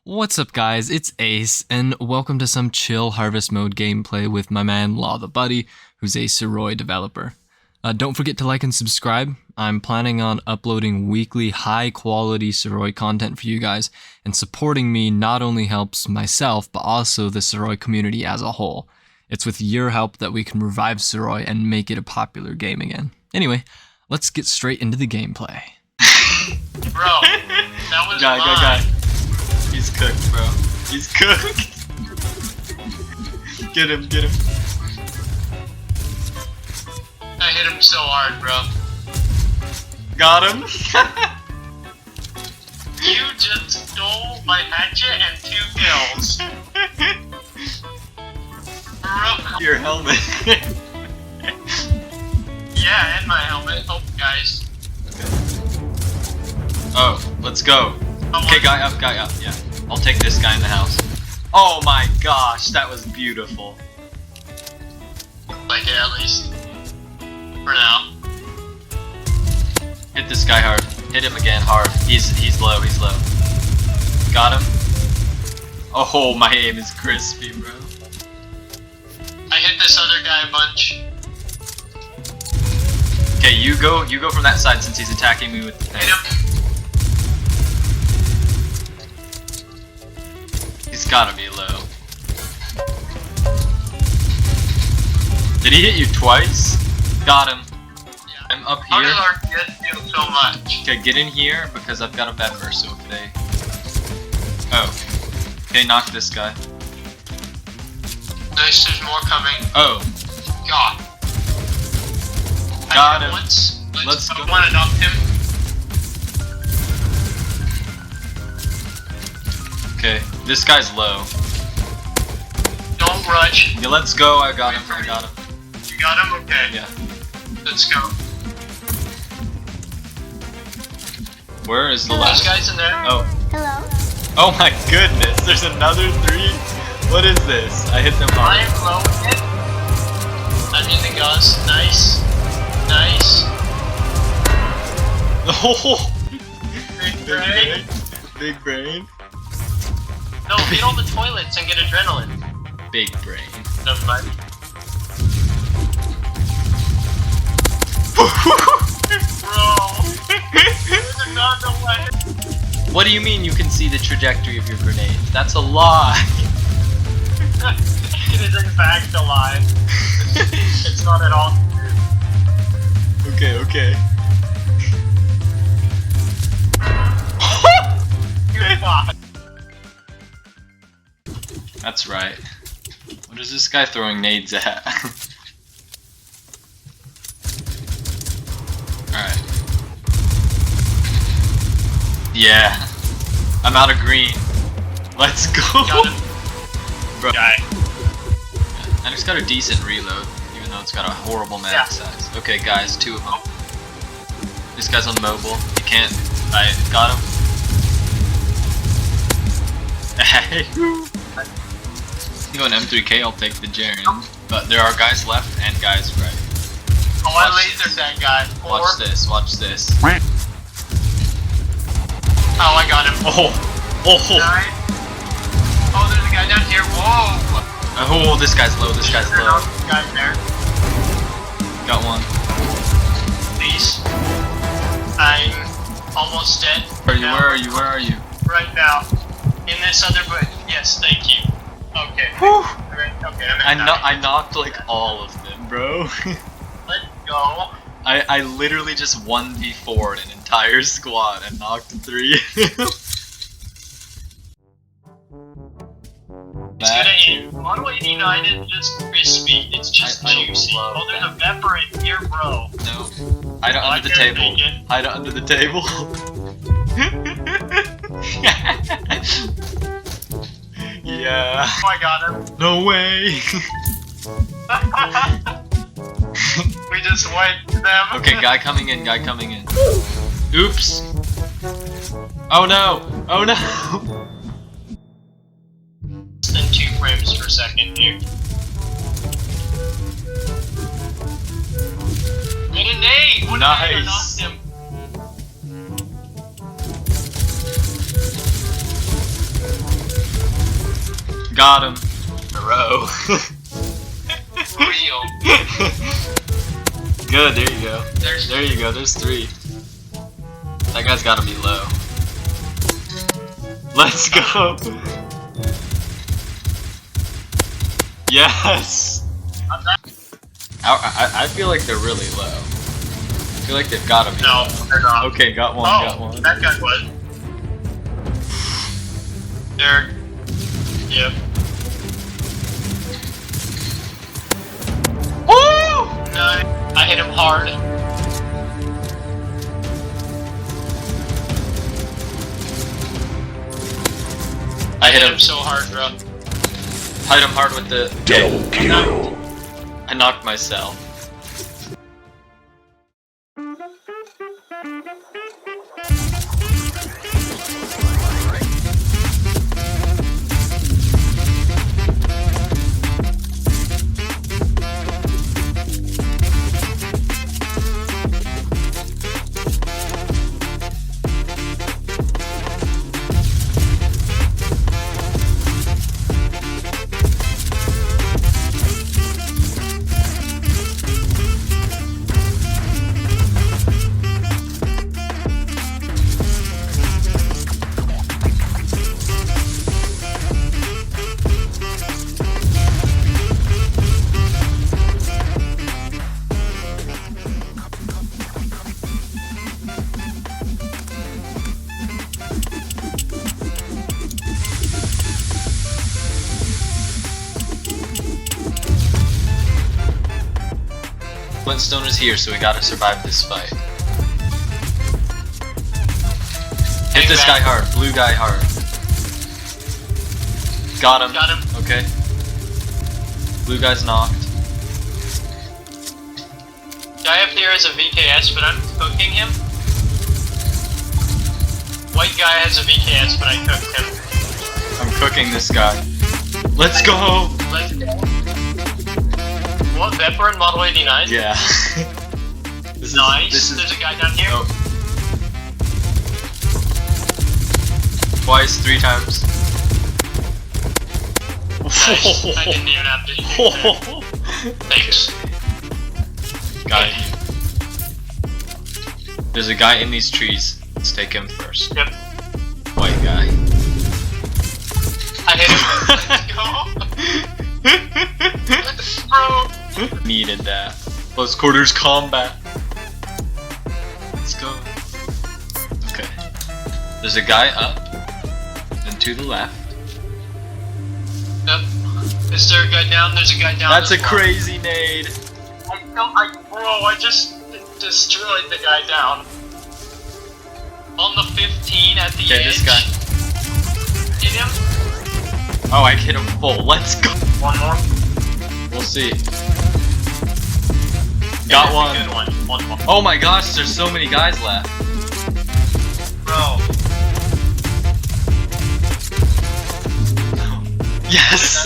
What's up guys, it's Ace, and welcome to some chill Harvest Mode gameplay with my man LaTheBuddy, who's a SUROI developer. Don't forget to like and subscribe. I'm planning on uploading weekly high-quality SUROI content for you guys, and supporting me not only helps myself, but also the SUROI community as a whole. It's with your help that we can revive SUROI and make it a popular game again. Anyway, let's get straight into the gameplay. Bro, that was guy. He's cooked, bro. He's cooked. Get him. I hit him so hard, bro. Got him. You just stole my hatchet and 2 kills. Bro. Your helmet. Yeah, and my helmet. Oh, guys. Oh, let's go. Okay, guy up, yeah. I'll take this guy in the house. Oh my gosh, that was beautiful. Like it at least. For now. Hit this guy hard. Hit him again hard. He's low. Got him. Oh, my aim is crispy, bro. I hit this other guy a bunch. Okay, you go from that side since he's attacking me with the Hit thing. him. He's gotta be low. Did he hit you twice? Got him. Yeah. I'm up How here. did our kid feel so much? Okay, get in here because I've got a pepper, so if they... Oh. Okay, knock this guy. Nice, there's more coming. Oh. God. Got I him. Let's go. I want to knock him. Okay, this guy's low. Don't rush. Yeah, let's go. I got him. You got him? Okay. Yeah. Let's go. Where is the There's last? guys in there. Oh. Hello. Oh my goodness. There's another 3. What is this? I hit them I hard. am low hit. I'm using guns. Nice. Oh. Big brain. Big brain. No, hit all the toilets and get adrenaline. Big brain. Never mind. Bro. There's another one. What do you mean you can see the trajectory of your grenade? That's a lie. It is in fact a lie. It's not at all. Okay. Good God. That's right. What is this guy throwing nades at? Alright. Yeah. I'm out of green. Let's go! Got him. Bro. Guy. And it's got a decent reload, even though it's got a horrible mag size. Okay guys, 2 of them. This guy's on mobile. He can't... I got him. Hey! You go an M3K, I'll take the Jaren. But there are guys left and guys right. Oh, I lasered that guy. 4. Watch this. Oh, I got him. Oh! 9. Oh, there's a guy down here. Whoa! Oh, this guy's low, There's low. another guy there. Got one. Please. I'm almost dead. Where are you? Right now. In this other bush. Yes, thank you. Okay. Whew. Okay, I'm at I knocked like all of them, bro. Let's go. I literally just 1v4'd an entire squad and knocked 3. It's gonna end. Model 89 is just crispy. It's just I juicy. love Oh, there's a pepper in here, bro. No. Hide it under the can't table. take it. Hide it under the table. Yeah. Oh, I got him. No way. We just wiped them. Okay, guy coming in. Oops. Oh no. Less than 2 frames per second, dude. Get a nade! What Nice. knocked him? Got him. Bro. Real. Good, there you go. There's There you go, there's 3. That guy's gotta be low. Let's go! Yes! I feel like they're really low. I feel like they've gotta be no, low. they're not. Okay, got one, Oh, got one. that guy was. There. Yep. Woo! No, I hit him hard. I hit him so hard, bro. Hit him hard with the... Double kill. I knocked myself. Flintstone is here, so we gotta survive this fight. Hit this guy hard, blue guy hard. Got him. Got him. Okay. Blue guy's knocked. Guy up here has a VKS, but I'm cooking him. White guy has a VKS, but I cooked him. I'm cooking this guy. Let's go! Let's go. What, Vepper and Model 89? Yeah. This Nice. This is, There's a guy down here. oh. Twice, 3 times. Nice. I didn't even have to shoot that. Thanks. Got it. There's a guy in these trees. Let's take him first. Yep. White guy. I hit him. Let's go. Bro. Needed that. Close quarters combat. Let's go. Okay. There's a guy up. Then to the left. Yep. Is there a guy down? There's a guy down. That's a as well. crazy nade. I just destroyed the guy down. On the 15 at the edge. Okay, this guy. Hit him. Oh, I hit him full. Let's go. One more. We'll see. Got one. Good one. One more. Oh my gosh, there's so many guys left. Bro. Yes.